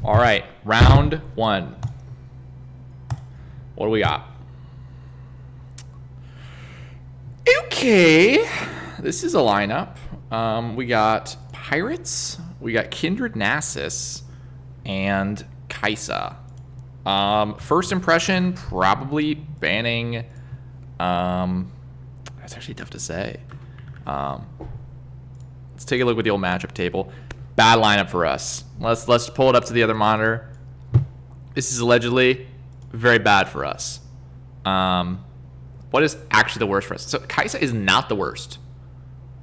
All right, round one. What do we got? Okay, this is a lineup. We got Pirates, we got Kindred Nasus, and Kaisa. First impression, probably banning. That's actually tough to say. Let's take a look at the old matchup table. Bad lineup for us. Let's pull it up to the other monitor. This is allegedly very bad for us. What is actually the worst for us? So Kaisa is not the worst,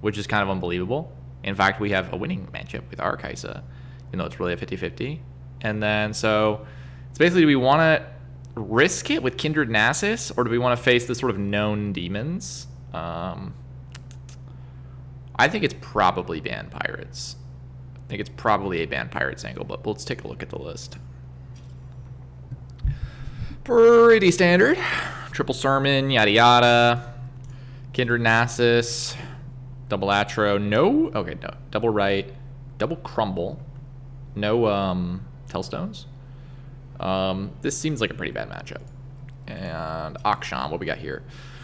which is kind of unbelievable. In fact, we have a winning matchup with our Kaisa, even though it's really a 50-50. And then, so it's basically, do we want to risk it with Kindred Nasus, or do we want to face the sort of known demons? I think it's probably ban Pirates. I think it's probably a ban Pirates angle, but let's take a look at the list. Pretty standard. Triple Sermon, yada yada. Kindred Nasus, double Atro, no, okay, no, double right, double Crumble, no Tellstones. This seems like a pretty bad matchup. And Akshan, what we got here?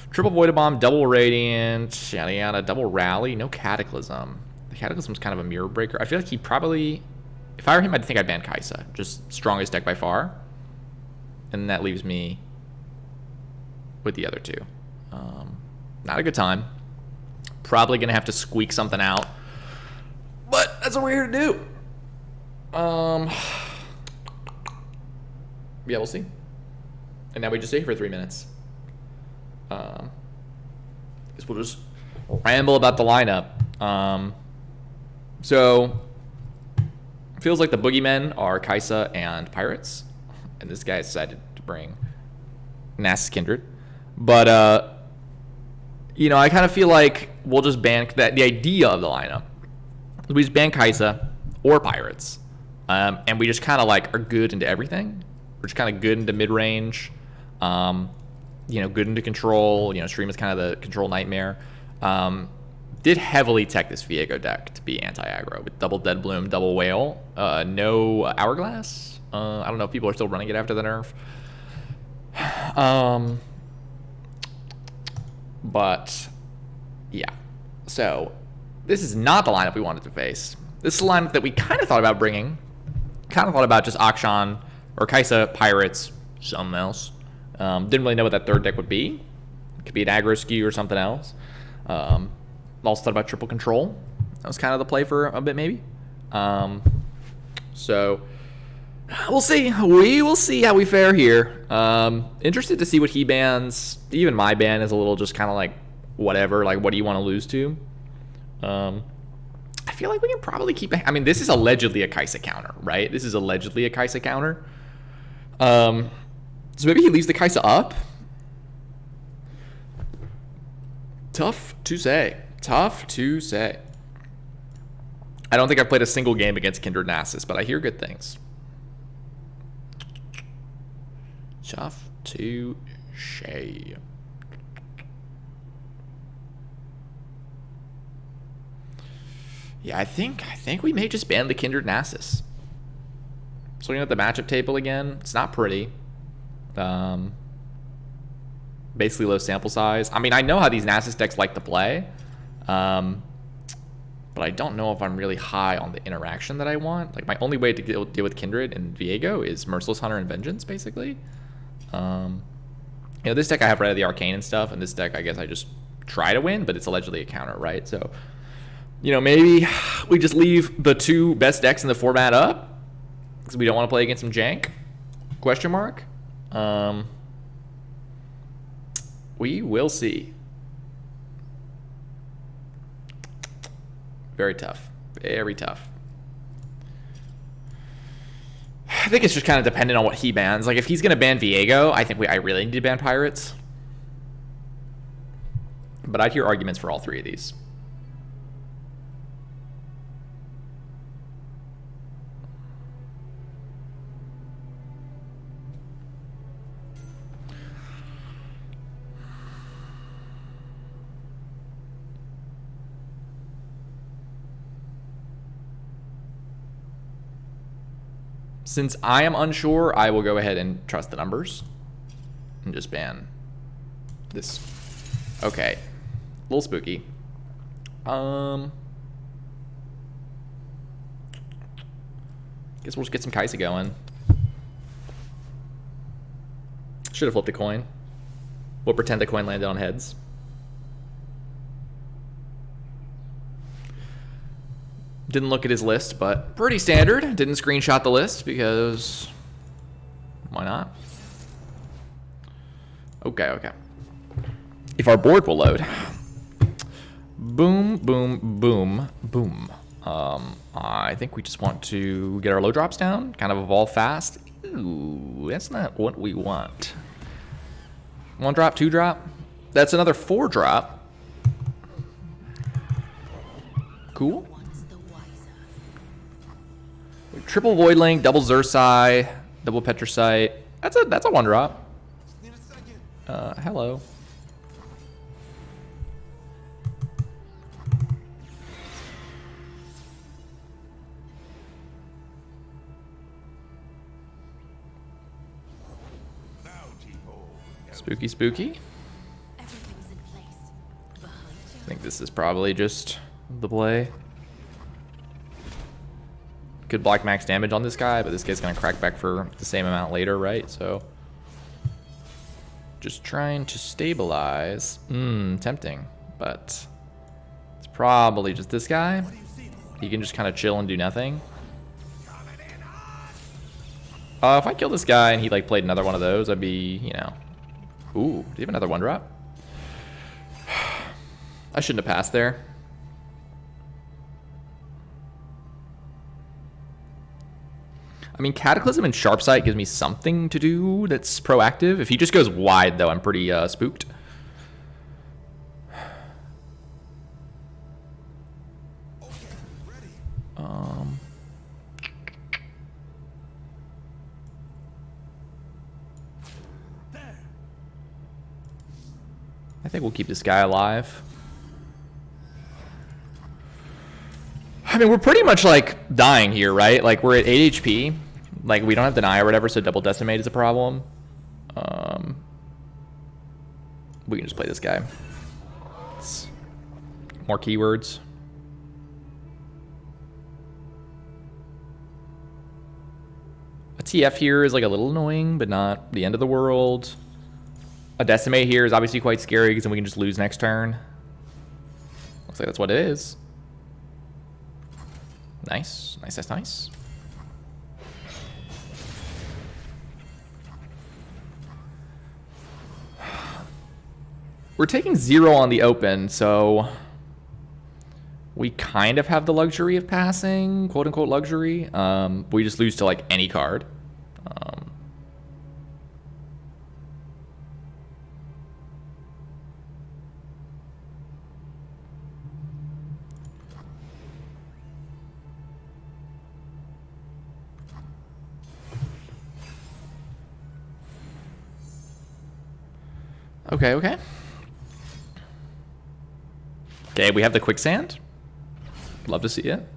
Triple Void Bomb, double Radiant, yada yada, double Rally, no Cataclysm. The Cataclysm's kind of a mirror breaker. I feel like he probably, if I were him, I'd think I'd ban Kaisa. Just strongest deck by far. And that leaves me with the other two. Not a good time. Probably gonna have to squeak something out. But that's what we're here to do. Yeah, we'll see. And now we just stay here for 3 minutes. Guess we'll just ramble about the lineup. So feels like the boogeymen are Kaisa and Pirates, and this guy decided to bring Nasus Kindred. But you know, I kind of feel like we'll just ban that. The idea of the lineup, we just ban Kaisa or Pirates, and we just kind of like are good into everything. We're just kind of good into mid range. You know, good into control. You know, Stream is kind of the control nightmare. Did heavily tech this Viego deck to be anti-aggro with double Dead Bloom, double Whale, no Hourglass. I don't know if people are still running it after the nerf. But yeah, so this is not the lineup we wanted to face. This is the lineup that we kind of thought about bringing. Kind of thought about just Akshan or Kaisa, Pirates, something else. Didn't really know what that third deck would be. It could be an aggro skew or something else. Also thought about triple control. That was kind of the play for a bit, maybe. So we'll see. We will see how we fare here. Interested to see what he bans. Even my ban is a little just kind of like whatever. Like, what do you want to lose to? I feel like we can probably keep it. I mean, this is allegedly a Kaisa counter, right? This is allegedly a Kaisa counter. So maybe he leaves the Kaisa up. Tough to say. Tough to say. I don't think I've played a single game against Kindred Nasus, but I hear good things. Tough to say. Yeah, I think we may just ban the Kindred Nasus. So looking at the matchup table again, it's not pretty. Basically low sample size. I mean, I know how these Nasus decks like to play, but I don't know if I'm really high on the interaction that I want. Like, my only way to deal with Kindred and Viego is Merciless Hunter and Vengeance, basically. You know, this deck I have Red of the Arcane and stuff, and this deck I guess I just try to win, but it's allegedly a counter, right? So, you know, maybe we just leave the two best decks in the format up because we don't want to play against some jank? Question mark. We will see. Very tough. Very tough. I think it's just kind of dependent on what he bans. Like, if he's going to ban Viego, I think I really need to ban Pirates. But I'd hear arguments for all three of these. Since I am unsure, I will go ahead and trust the numbers and just ban this. Okay, a little spooky. Guess we'll just get some Kaisa going. Should have flipped the coin. We'll pretend the coin landed on heads. Didn't look at his list, but pretty standard. Didn't screenshot the list because why not? Okay, okay. If our board will load. Boom, boom, boom, boom. I think we just want to get our low drops down, kind of evolve fast. Ooh, that's not what we want. 1 drop, 2 drop. That's another 4 drop. Cool. Triple Void Link, double Xersi, double Petricite. That's a 1 drop. Hello. Spooky, spooky. I think this is probably just the play. Could block max damage on this guy, but this guy's gonna crack back for the same amount later, right? So just trying to stabilize. Tempting, but it's probably just this guy. He can just kind of chill and do nothing. If I kill this guy and he like played another one of those, I'd be, you know. Ooh, do you have another 1 drop? I shouldn't have passed there. I mean, Cataclysm and Sharp Sight gives me something to do that's proactive. If he just goes wide, though, I'm pretty spooked. I think we'll keep this guy alive. I mean, we're pretty much like dying here, right? Like we're at 8 HP. Like we don't have deny or whatever, so double decimate is a problem. We can just play this guy. It's more keywords. A TF here is like a little annoying, but not the end of the world. A decimate here is obviously quite scary because then we can just lose next turn. Looks like that's what it is. Nice, nice, nice, nice. We're taking 0 on the open, so we kind of have the luxury of passing, quote unquote luxury. We just lose to like any card. Okay, okay. Okay, we have the quicksand. Love to see it.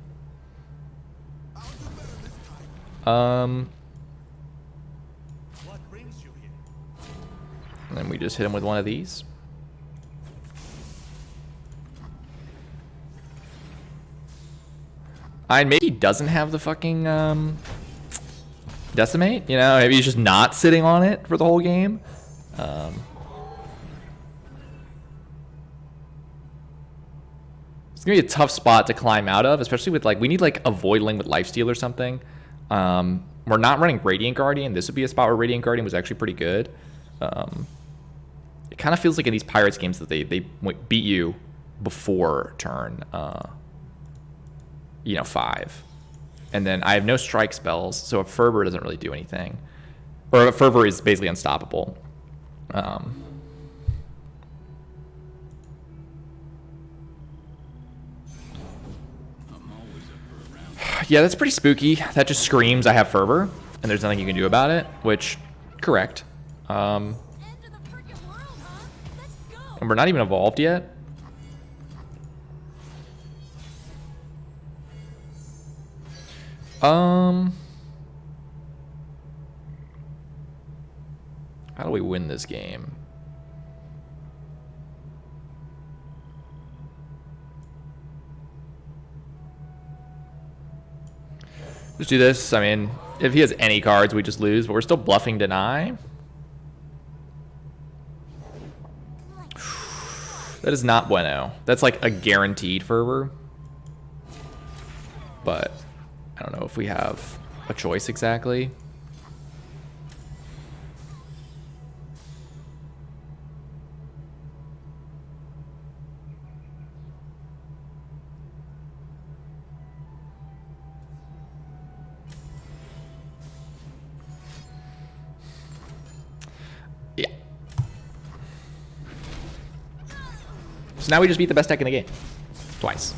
And then we just hit him with one of these. Maybe he doesn't have the fucking decimate, you know, maybe he's just not sitting on it for the whole game. It's gonna be a tough spot to climb out of, especially with like, we need like a Voidling with Lifesteal or something. We're not running Radiant Guardian. This would be a spot where Radiant Guardian was actually pretty good. It kind of feels like in these Pirates games that they beat you before turn, 5. And then I have no strike spells, so a Fervor doesn't really do anything. Or a Fervor is basically unstoppable. Yeah, that's pretty spooky. That just screams I have Fervor, and there's nothing you can do about it, which, correct. And we're not even evolved yet. How do we win this game? Just do this. I mean, if he has any cards, we just lose, but we're still bluffing deny. That is not bueno. That's like a guaranteed fervor. But I don't know if we have a choice exactly. Yeah. So now we just beat the best deck in the game. Twice.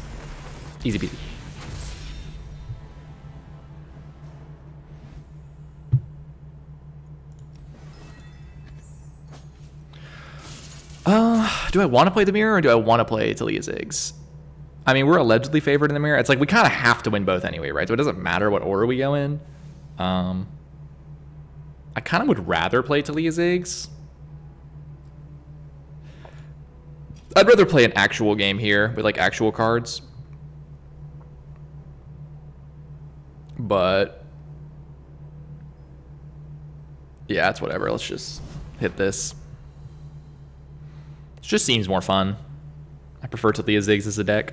Easy peasy. Do I want to play the mirror or do I want to play Talia Ziggs? I mean, we're allegedly favored in the mirror. It's like we kind of have to win both anyway, right? So it doesn't matter what order we go in. I kind of would rather play Talia Ziggs. I'd rather play an actual game here with like actual cards. But yeah, it's whatever. Let's just hit this. It just seems more fun. I prefer Talia Ziggs as a deck.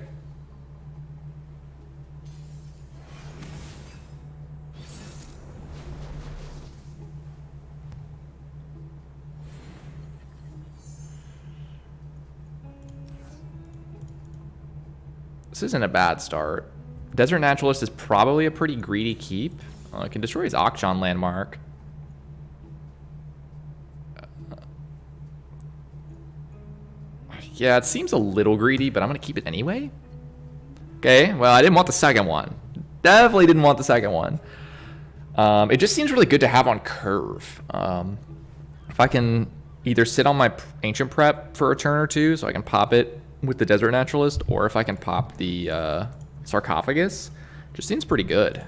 This isn't a bad start. Desert Naturalist is probably a pretty greedy keep. It can destroy his Akshan landmark. Yeah, it seems a little greedy, but I'm going to keep it anyway. Okay, well, I didn't want the second one. Definitely didn't want the second one. It just seems really good to have on curve. If I can either sit on my Ancient Prep for a turn or two, so I can pop it with the Desert Naturalist, or if I can pop the Sarcophagus, just seems pretty good.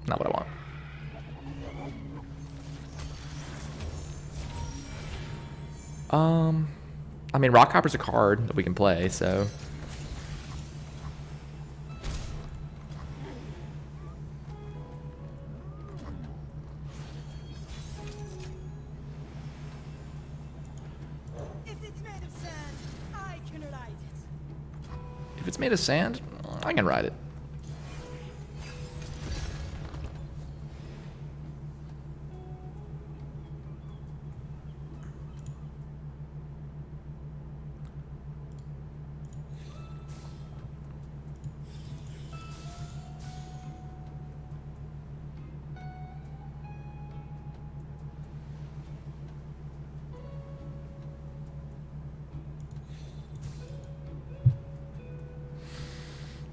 Not what I want. I mean, Rockhopper's a card that we can play, so. If it's made of sand, I can ride it. If it's made of sand, I can ride it.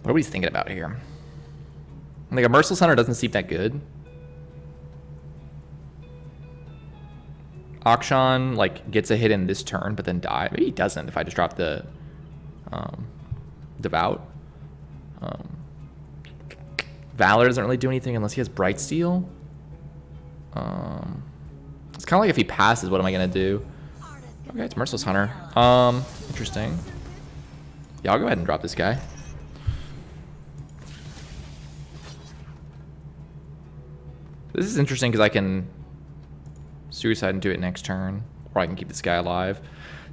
What are we thinking about here? Like, a Merciless Hunter doesn't seem that good. Akshan, like, gets a hit in this turn, but then die. Maybe he doesn't if I just drop the Devout. Valor doesn't really do anything unless he has Bright Steel. It's kind of like if he passes, what am I going to do? Okay, it's Merciless Hunter. Interesting. Yeah, I'll go ahead and drop this guy. This is interesting because I can Suicide into it next turn, or I can keep this guy alive.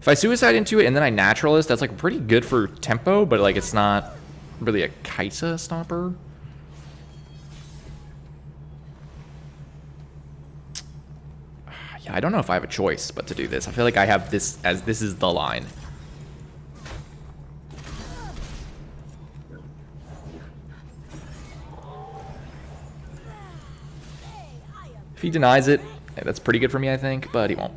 If I Suicide into it and then I Naturalist, that's like pretty good for tempo, but like it's not really a Kaisa stomper. Yeah, I don't know if I have a choice but to do this. I feel like I have this as this is the line. If he denies it, that's pretty good for me, I think, but he won't.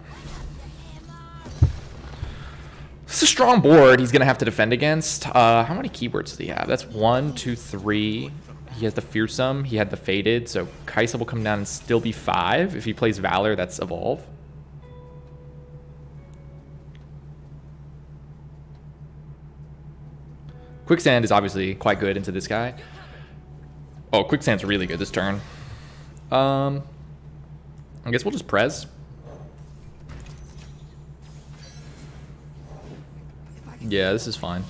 It's a strong board he's going to have to defend against. How many keywords does he have? That's 1, 2, 3. He has the Fearsome. He had the Fated, so Kaisa will come down and still be 5. If he plays Valor, that's Evolve. Quicksand is obviously quite good into this guy. Oh, Quicksand's really good this turn. I guess we'll just prez. Yeah, this is fine.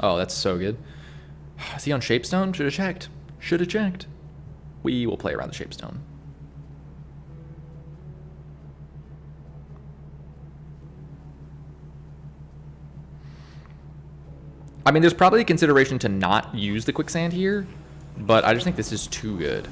Oh, that's so good. Is he on Shapestone? Should have checked. Should have checked. We will play around the Shapestone. I mean, there's probably a consideration to not use the Quicksand here, but I just think this is too good.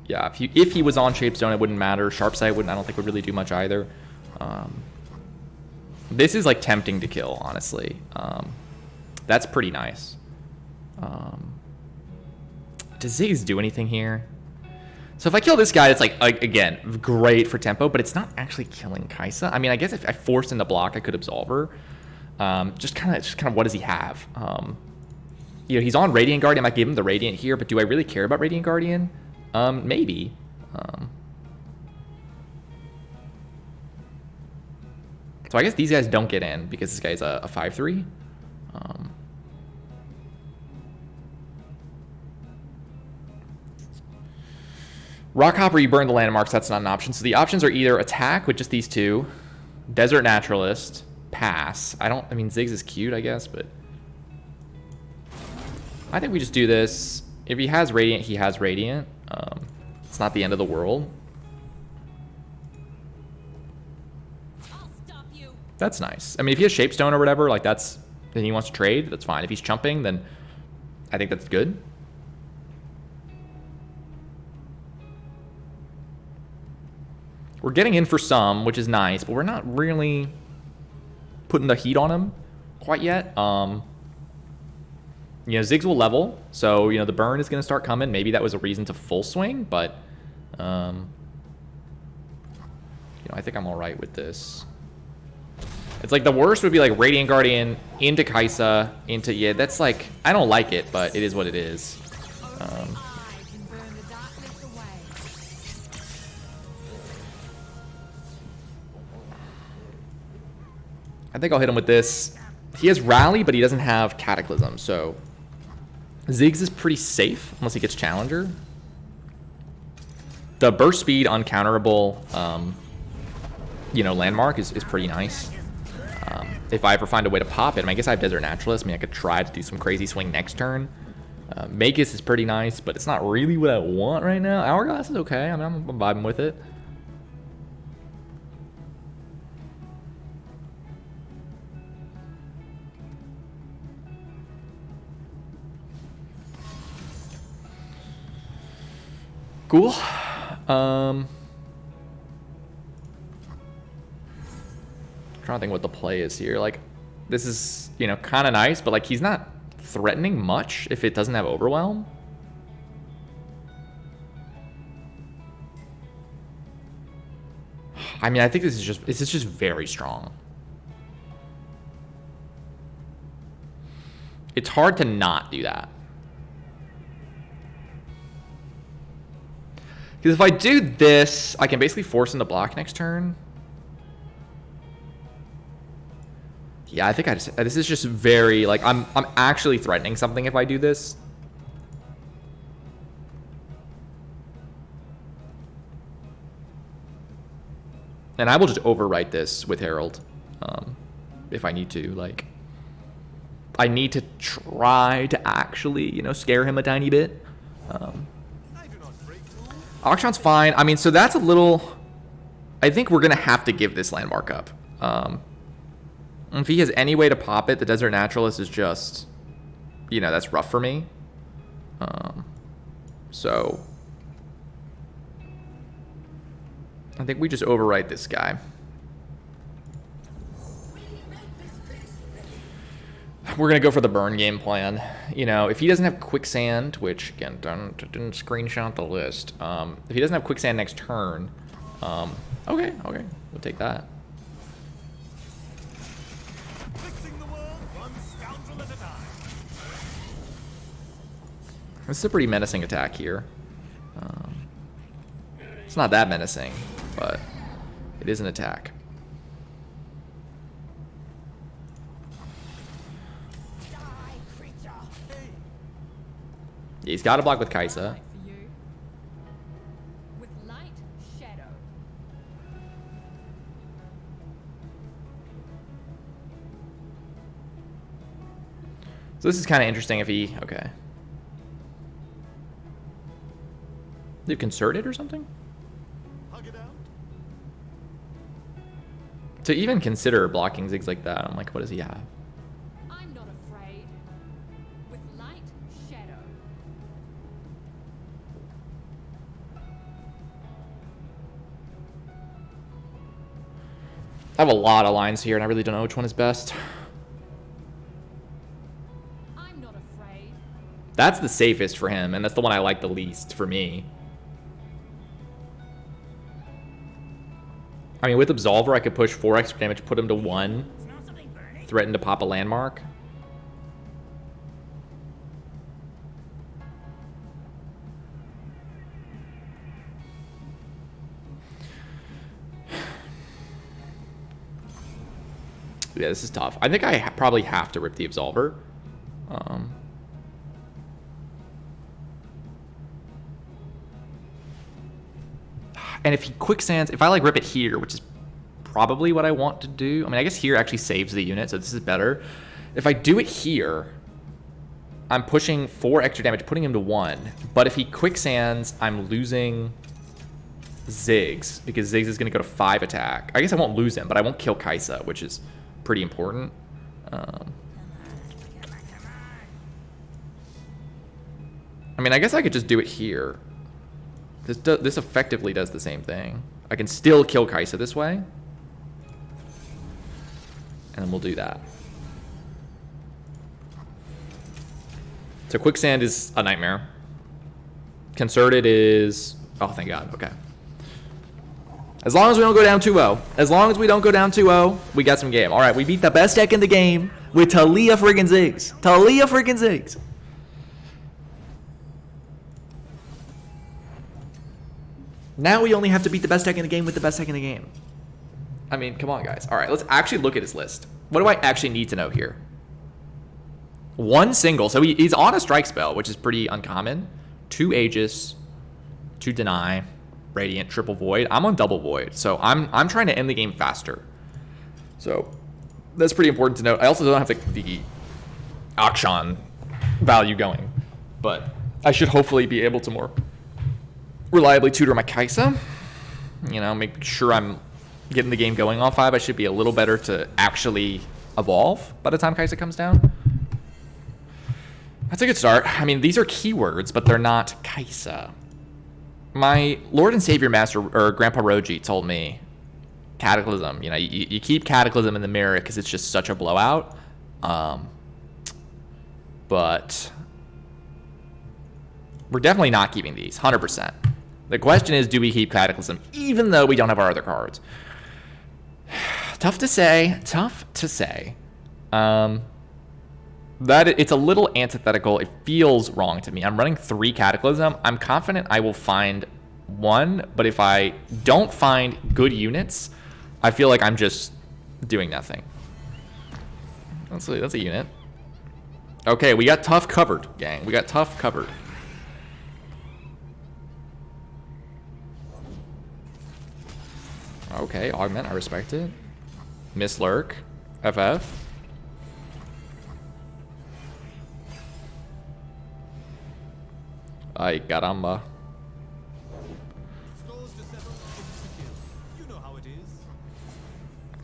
Yeah, if he was on Shapestone, it wouldn't matter. Sharpsight wouldn't. I don't think would really do much either. This is like tempting to kill, honestly. That's pretty nice. Does Ziggs do anything here? So if I kill this guy, it's like again great for tempo, but it's not actually killing Kaisa. I mean, I guess if I forced him to block, I could absolve her. Just kind of what does he have? You know, he's on Radiant Guardian. I might give him the Radiant here, but do I really care about Radiant Guardian? Maybe. So I guess these guys don't get in because this guy's a 5/3. Rockhopper, you burn the landmarks. That's not an option. So the options are either attack with just these two, Desert Naturalist, pass. I mean, Ziggs is cute, I guess, but I think we just do this. If he has Radiant, he has Radiant. It's not the end of the world. I'll stop you. That's nice. I mean, if he has Shapestone or whatever, like then he wants to trade, that's fine. If he's chumping, then I think that's good. We're getting in for some, which is nice, but we're not really putting the heat on him quite yet. You know, Ziggs will level, so, you know, the burn is going to start coming. Maybe that was a reason to full swing, but, you know, I think I'm all right with this. It's like the worst would be like Radiant Guardian into Kaisa, into, yeah, that's like, I don't like it, but it is what it is. I think I'll hit him with this. He has Rally, but he doesn't have Cataclysm, so Ziggs is pretty safe unless he gets Challenger. The burst speed uncounterable, you know, landmark is pretty nice. If I ever find a way to pop it, I mean, I guess I have Desert Naturalist. I mean, I could try to do some crazy swing next turn. Magus is pretty nice, but it's not really what I want right now. Hourglass is okay. I mean, I'm vibing with it. Cool. Trying to think what the play is here. Like, this is, you know, kind of nice, but like he's not threatening much if it doesn't have Overwhelm. I mean, I think this is just very strong. It's hard to not do that. Because if I do this, I can basically force him to block next turn. Yeah, I think this is just very, like, I'm actually threatening something if I do this. And I will just overwrite this with Herald, if I need to. Like, I need to try to actually, you know, scare him a tiny bit. Akshan's fine. I mean, so that's a little... I think we're going to have to give this landmark up. If he has any way to pop it, the Desert Naturalist is just... You know, that's rough for me. So... I think we just overwrite this guy. We're going to go for the burn game plan. You know, if he doesn't have Quicksand, which, again, didn't screenshot the list. If he doesn't have Quicksand next turn, okay, we'll take that. This is a pretty menacing attack here. It's not that menacing, but it is an attack. Yeah, he's got to block with Kaisa. With light shadow. So this is kind of interesting if he... Okay. They've concerted or something? To even consider blocking Ziggs like that, I'm like, what does he have? I'm not afraid. With light shadow. I have a lot of lines here, and I really don't know which one is best. I'm not afraid. That's the safest for him, and that's the one I like the least for me. I mean, with Absolver, I could push 4 extra damage, put him to 1, threaten to pop a landmark. Yeah, this is tough. I think I probably have to rip the Absolver. And if he quicksands, if I like rip it here, which is probably what I want to do. I mean, I guess here actually saves the unit, so this is better. If I do it here, I'm pushing 4 extra damage, putting him to 1. But if he quicksands, I'm losing Ziggs, because Ziggs is going to go to 5 attack. I guess I won't lose him, but I won't kill Kaisa, which is pretty important. I mean, I guess I could just do it here. This effectively does the same thing. I can still kill Kaisa this way. And then we'll do that. So Quicksand is a nightmare. Concerted is... Oh, thank God. Okay. As long as we don't go down 2-0. As long as we don't go down 2-0, we got some game. All right, we beat the best deck in the game with Talia friggin' Ziggs. Talia friggin' Ziggs. Now we only have to beat the best deck in the game with the best deck in the game. I mean, come on, guys. All right, let's actually look at his list. What do I actually need to know here? 1 single. So he's on a strike spell, which is pretty uncommon. 2 Aegis, 2 Deny, Radiant, Triple Void. I'm on Double Void, so I'm trying to end the game faster. So that's pretty important to note. I also don't have the Akshan value going, but I should hopefully be able to more reliably tutor my Kaisa. You know, make sure I'm getting the game going on 5. I should be a little better to actually evolve by the time Kaisa comes down. That's a good start. I mean, these are keywords, but they're not Kaisa. My Lord and Savior Master, or Grandpa Roji, told me, Cataclysm, you know, you keep Cataclysm in the mirror because it's just such a blowout. But we're definitely not keeping these, 100%. The question is, do we keep Cataclysm, even though we don't have our other cards? Tough to say. Tough to say. That it's a little antithetical. It feels wrong to me. I'm running 3 Cataclysm. I'm confident I will find 1, but if I don't find good units, I feel like I'm just doing nothing. That's a unit. Okay, we got tough covered, gang. We got tough covered. Okay, Augment, I respect it. Miss Lurk, FF. Ay, caramba.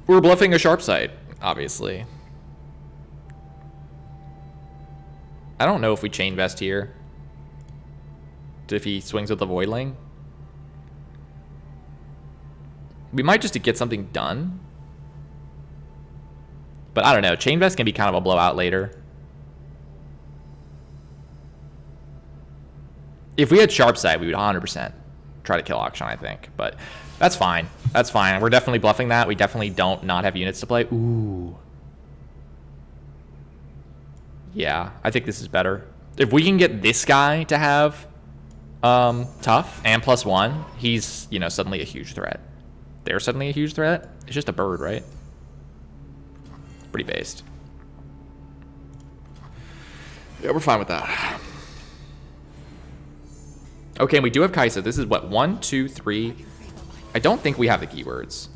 We're bluffing a sharp sight, obviously. I don't know if we chain vest here. If he swings with the Voidling. We might just to get something done. But I don't know. Chain vest can be kind of a blowout later. If we had sharp sight, we would 100% try to kill Akshan, I think. But that's fine. That's fine. We're definitely bluffing that. We definitely don't not have units to play. Ooh. Yeah, I think this is better. If we can get this guy to have tough and +1, he's, you know, suddenly a huge threat. They're suddenly a huge threat. It's just a bird, right? Pretty based. Yeah, we're fine with that. Okay, and we do have Kaisa. This is what, 1, 2, 3. I don't think we have the keywords.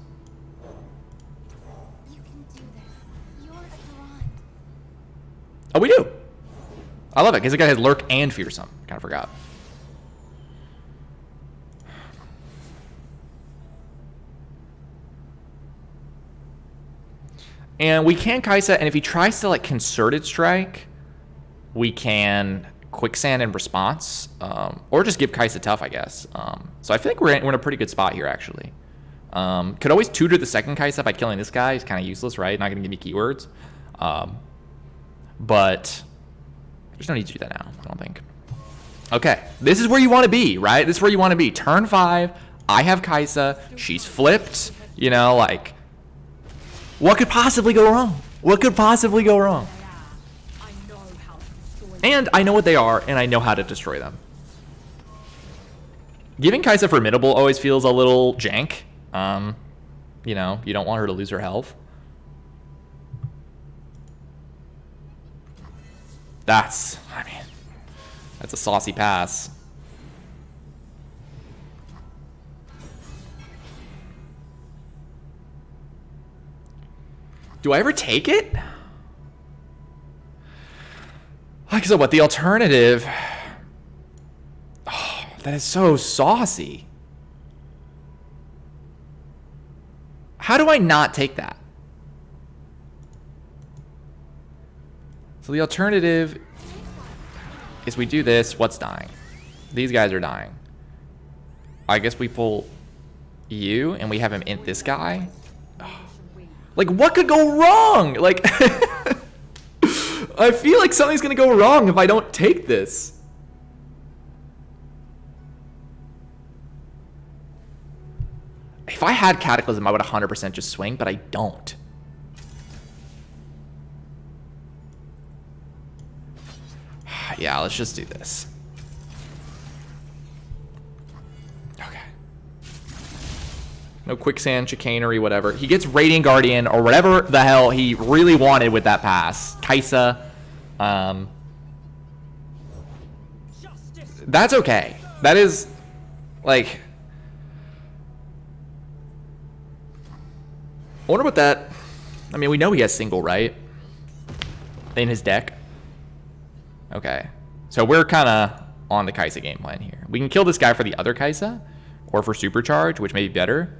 You can do this. You're a Quran. Oh, we do. I love it because the guy has lurk and fearsome. Kind of forgot. And we can Kaisa, and if he tries to like concerted strike, we can quicksand in response, or just give Kaisa tough, I guess. So I feel like we're in a pretty good spot here, actually. Could always tutor the second Kaisa by killing this guy. He's kind of useless, right? Not going to give me keywords. But there's no need to do that now, I don't think. Okay, this is where you want to be, right? This is where you want to be. Turn 5, I have Kaisa. She's flipped, you know, like... What could possibly go wrong? What could possibly go wrong? And I know what they are, and I know how to destroy them. Giving Kaisa Formidable always feels a little jank. You know, you don't want her to lose her health. That's, I mean, that's a saucy pass. Do I ever take it? Like, so what, the alternative? Oh, that is so saucy. How do I not take that? So the alternative is we do this. What's dying? These guys are dying. I guess we pull you and we have him int this guy. Like, what could go wrong? Like, I feel like something's gonna go wrong if I don't take this. If I had Cataclysm, I would 100% just swing, but I don't. Yeah, let's just do this. Okay. No quicksand, chicanery, whatever. He gets Radiant Guardian or whatever the hell he really wanted with that pass. Kaisa. That's okay. That is, like... I wonder what that... I mean, we know he has single, right? In his deck. Okay. So we're kind of on the Kaisa game plan here. We can kill this guy for the other Kaisa. Or for Supercharge, which may be better.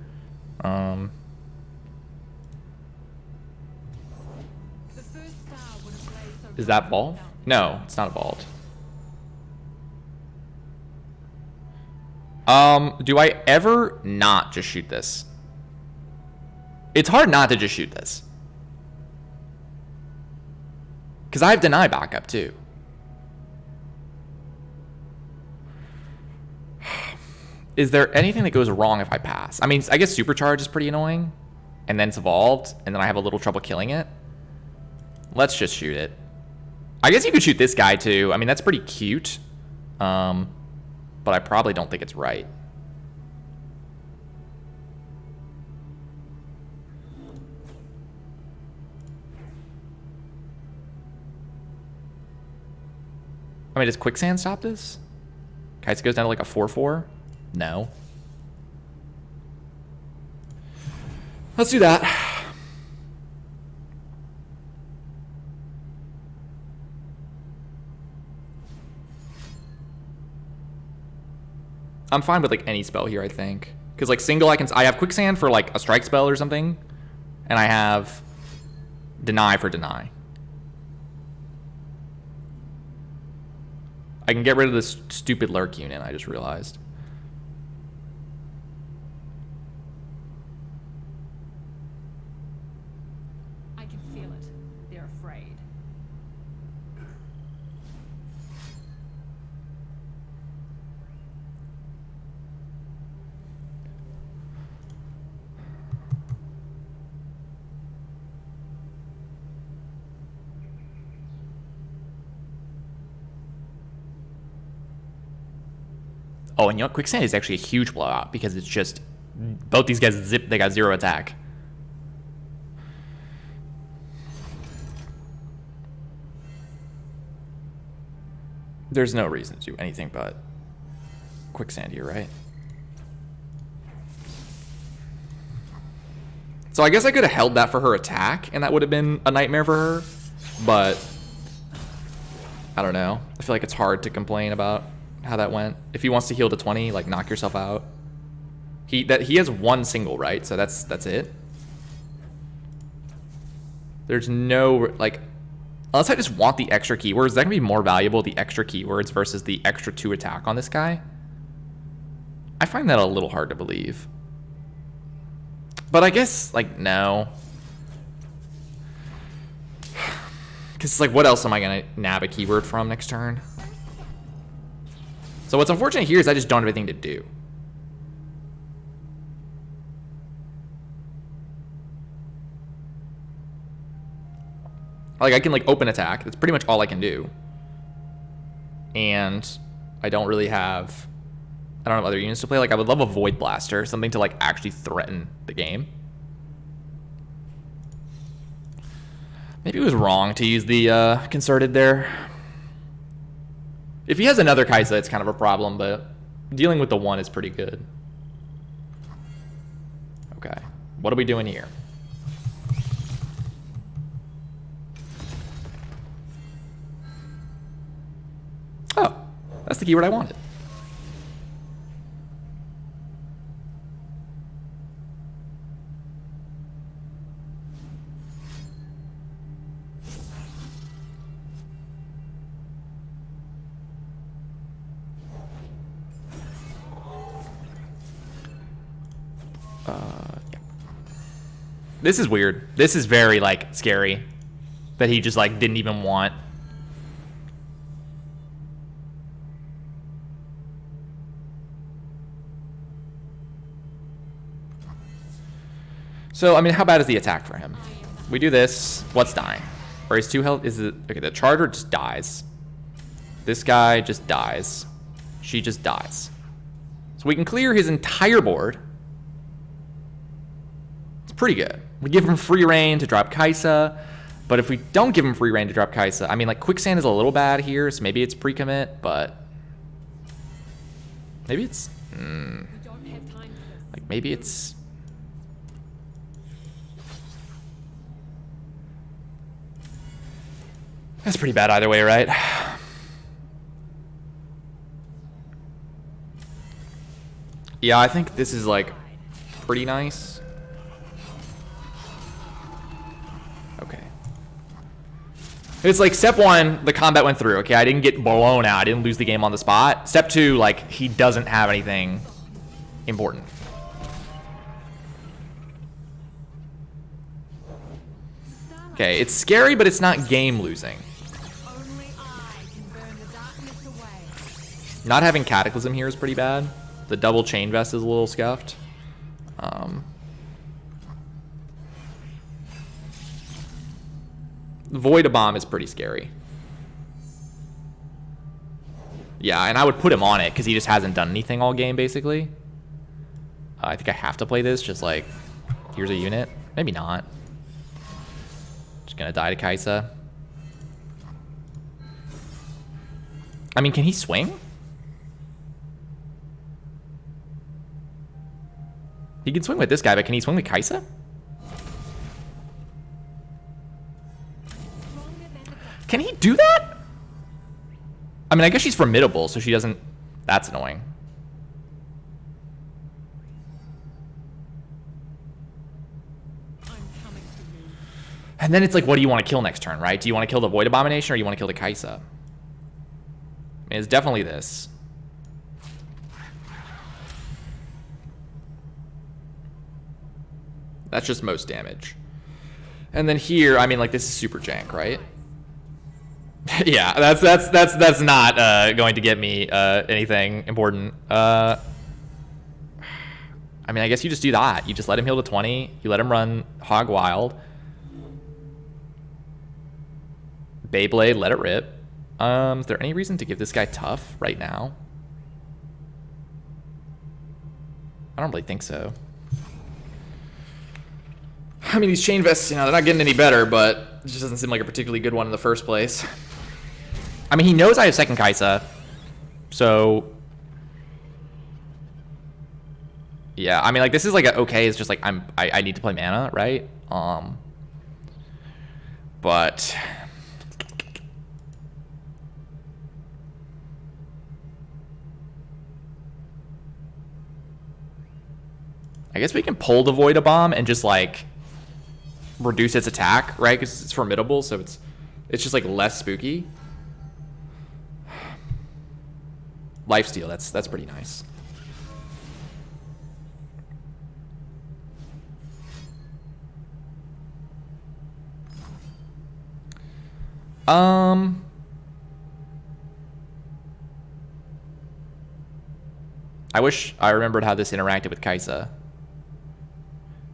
Is that evolved? No, it's not evolved. Do I ever not just shoot this? It's hard not to just shoot this. Because I have deny backup too. Is there anything that goes wrong if I pass? I mean, I guess Supercharge is pretty annoying. And then it's evolved. And then I have a little trouble killing it. Let's just shoot it. I guess you could shoot this guy too. I mean, that's pretty cute. But I probably don't think it's right. I mean, does Quicksand stop this? Kaisa goes down to like a 4-4? No. Let's do that. I'm fine with like any spell here, I think. Because like single, I have Quicksand for like a strike spell or something. And I have Deny for Deny. I can get rid of this stupid lurk unit, I just realized. I can feel it. They're afraid. Oh, and you know what? Quicksand is actually a huge blowout because it's just both these guys zip. They got 0 attack. There's no reason to do anything but Quicksand here, right? So I guess I could have held that for her attack, and that would have been a nightmare for her. But I don't know. I feel like it's hard to complain about how that went. If he wants to heal to 20, like knock yourself out. He has 1 single, right? So that's it. There's no like, unless I just want the extra keywords, that can be more valuable, the extra keywords versus the extra 2 attack on this guy. I find that a little hard to believe. But I guess, like, no. Because it's like, what else am I going to nab a keyword from next turn? So what's unfortunate here is I just don't have anything to do. Like, I can, like, open attack. That's pretty much all I can do. And I don't really have... I don't have other units to play. Like, I would love a Void Blaster. Something to, like, actually threaten the game. Maybe it was wrong to use the Concerted there. If he has another Kaisa, it's kind of a problem, but dealing with the 1 is pretty good. Okay. What are we doing here? Oh, that's the keyword I wanted. Yeah. This is weird. This is very, like, scary that he just, like, didn't even want. So, I mean, how bad is the attack for him? We do this. What's dying? Or is 2 health? Is it... Okay, the Charger just dies. This guy just dies. She just dies. So we can clear his entire board. It's pretty good. We give him free reign to drop Kaisa. But if we don't give him free reign to drop Kaisa... I mean, like, Quicksand is a little bad here, so maybe it's pre-commit, but... Maybe it's... like, maybe it's... That's pretty bad either way, right? Yeah, I think this is, like, pretty nice. Okay. It's like, step 1, the combat went through. Okay, I didn't get blown out. I didn't lose the game on the spot. Step 2, like, he doesn't have anything important. Okay, it's scary, but it's not game losing. Not having Cataclysm here is pretty bad. The double chain vest is a little scuffed. Void Bomb is pretty scary. Yeah, and I would put him on it because he just hasn't done anything all game, basically. I think I have to play this, just like, here's a unit. Maybe not. Just gonna die to Kaisa. I mean, can he swing? He can swing with this guy, but can he swing with Kaisa? Can he do that? I mean, I guess she's formidable, so she doesn't... That's annoying. And then it's like, what do you want to kill next turn, right? Do you want to kill the Void Abomination, or do you want to kill the Kaisa? I mean, it's definitely this. That's just most damage. And then here, I mean, like, this is super jank, right? Yeah, that's not going to get me anything important. I mean, I guess you just do that. You just let him heal to 20. You let him run Hog Wild. Beyblade, let it rip. Is there any reason to give this guy tough right now? I mean, it's definitely this. I don't really think so. I mean, these chain vests, you know, they're not getting any better, but it just doesn't seem like a particularly good one in the first place. I mean, he knows I have second Kaisa, so yeah. I mean, like, this is like a okay. It's just like I need to play mana, right? But I guess we can pull the Void Bomb and just like reduce its attack, right? Because it's formidable, so it's just like less spooky. Lifesteal, that's pretty nice. I wish I remembered how this interacted with Kaisa.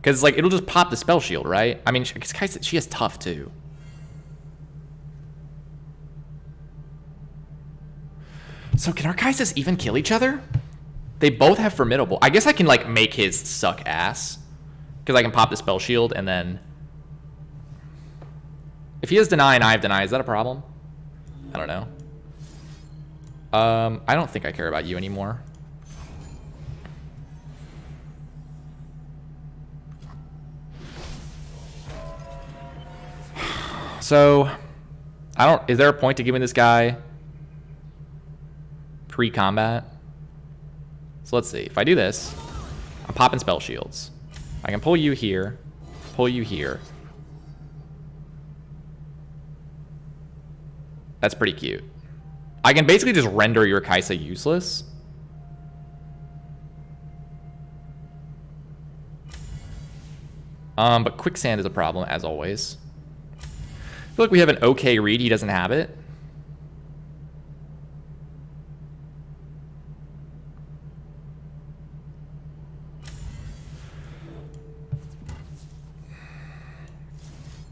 Because, like, it'll just pop the spell shield, right? I mean, because Kaisa, she has tough, too. So, can our Kaisas even kill each other? They both have formidable. I guess I can, like, make his suck ass. Because I can pop the spell shield, and then... If he has deny and I have deny, is that a problem? I don't know. I don't think I care about you anymore. So, is there a point to giving this guy pre-combat? So let's see. If I do this, I'm popping spell shields. I can pull you here, pull you here. That's pretty cute. I can basically just render your Kaisa useless. But quicksand is a problem, as always. I feel like we have an okay read. He doesn't have it.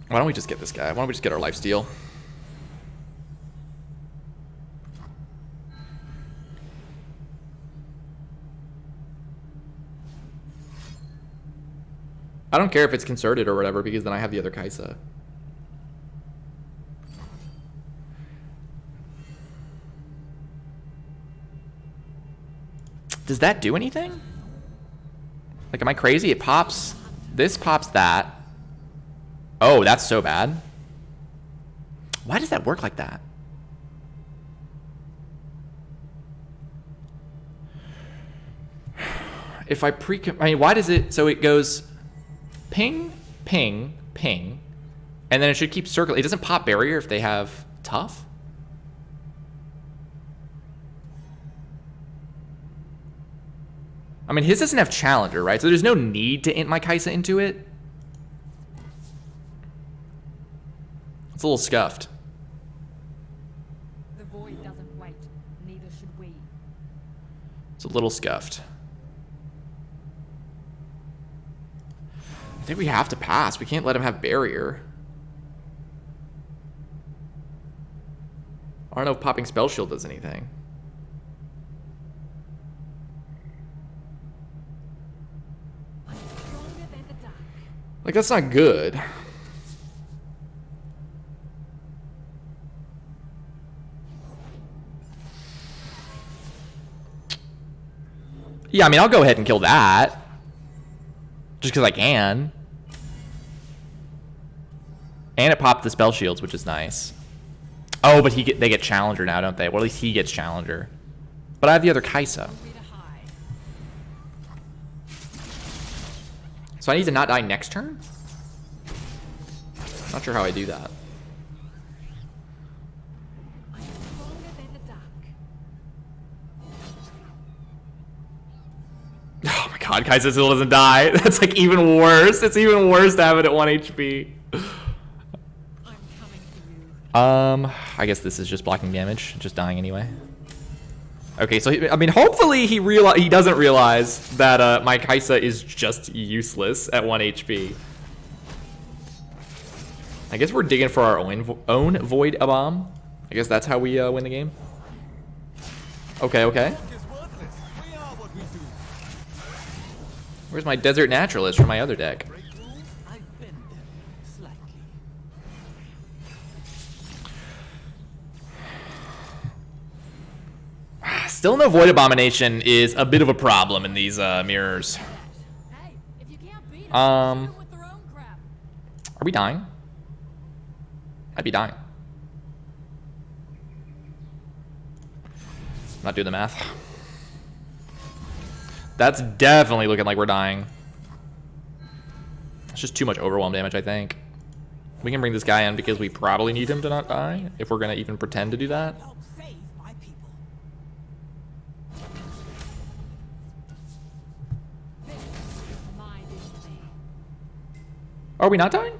Why don't we just get this guy? Why don't we just get our lifesteal? I don't care if it's concerted or whatever, because then I have the other Kaisa. Does that do anything? Like, am I crazy? It pops. This pops that. Oh, that's so bad. Why does that work like that? If I mean, why does it... So it goes ping, ping, ping. And then it should keep circling. It doesn't pop barrier if they have tough? I mean, his doesn't have Challenger, right? So there's no need to int my Kaisa into it. It's a little scuffed. The void doesn't wait, neither should we. It's a little scuffed. I think we have to pass. We can't let him have barrier. I don't know if popping Spell Shield does anything. Like, that's not good. Yeah, I mean, I'll go ahead and kill that. Just because I can. And it popped the spell shields, which is nice. Oh, but they get Challenger now, don't they? Well, at least he gets Challenger. But I have the other Kaisa. So I need to not die next turn? Not sure how I do that. Oh my god, Kaisa still doesn't die. That's like even worse. It's even worse to have it at 1 HP. I guess this is just blocking damage, just dying anyway. Okay, so I mean, hopefully he doesn't realize that my Kaisa is just useless at 1 HP. I guess we're digging for our own Void Bomb. I guess that's how we win the game. Okay, okay. Where's my Desert Naturalist from my other deck? I've been there slightly. Still no Void Abomination is a bit of a problem in these mirrors. Hey, if you can't beat 'em, Um, shoot 'em with their own crap. Are we dying? I'd be dying. Not doing the math. That's definitely looking like we're dying. It's just too much overwhelm damage, I think. We can bring this guy in because we probably need him to not die, if we're gonna even pretend to do that. Help save my people. This is my destiny. Are we not dying?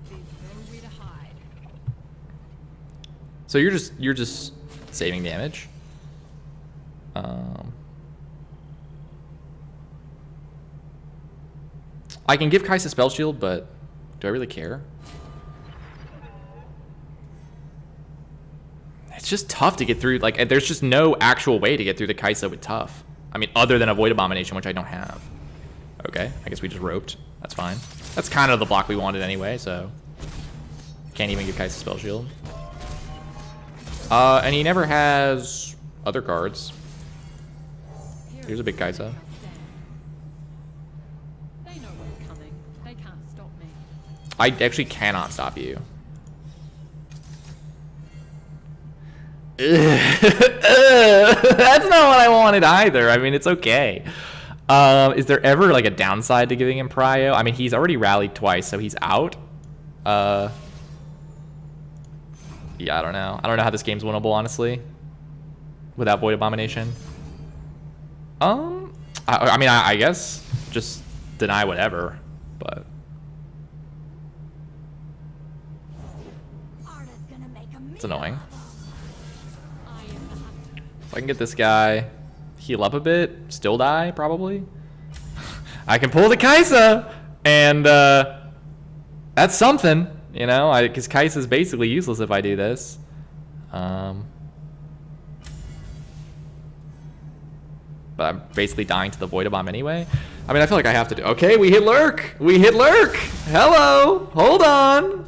There's nowhere to hide. So you're just saving damage. I can give Kai'Sa Spell Shield, but do I really care? It's just tough to get through. Like, there's just no actual way to get through the Kai'Sa with tough. I mean, other than a Void Abomination, which I don't have. Okay, I guess we just roped. That's fine. That's kind of the block we wanted anyway, so can't even give Kai'Sa Spell Shield. And he never has other cards. Here's a big Kai'Sa. They know what's coming. They can't stop me. I actually cannot stop you. That's not what I wanted either. I mean, it's okay. Is there ever like a downside to giving him Prio? I mean, he's already rallied twice, so he's out. Yeah, I don't know. I don't know how this game's winnable, honestly, without Void Abomination. I mean, I guess just deny whatever, but Arda's gonna make a it's annoying. I am the hunter. If I can get this guy heal up a bit, still die, probably. I can pull the Kai'Sa, and that's something, you know, because Kai'Sa is basically useless if I do this. But I'm basically dying to the Void Bomb anyway. I mean, I feel like I have to do... Okay, we hit Lurk! We hit Lurk! Hello! Hold on!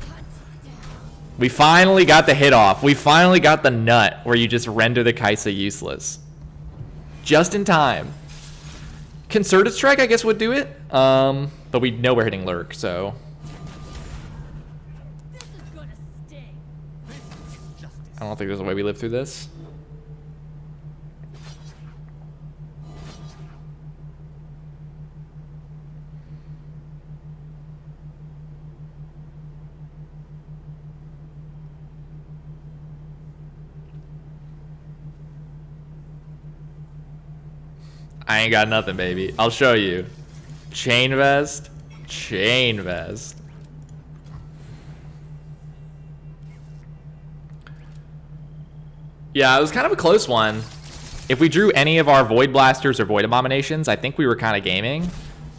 We finally got the hit off. We finally got the nut where you just render the Kai'Sa useless. Just in time. Concerted Strike, I guess, would do it. But we know we're hitting Lurk, so... This is gonna sting. I don't think there's a way we live through this. I ain't got nothing, baby. I'll show you. Chain Vest. Chain Vest. Yeah, it was kind of a close one. If we drew any of our Void Blasters or Void Abominations, I think we were kind of gaming.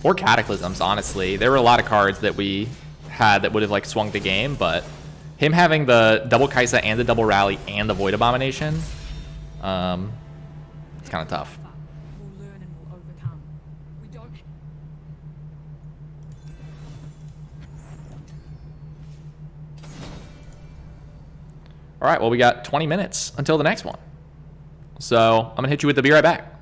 Or Cataclysms, honestly. There were a lot of cards that we had that would have like swung the game, but him having the double Kai'Sa and the double Rally and the Void Abomination, it's kind of tough. We'll learn and we'll overcome. We don't. All right, well, we got 20 minutes until the next one. So I'm going to hit you with the be right back.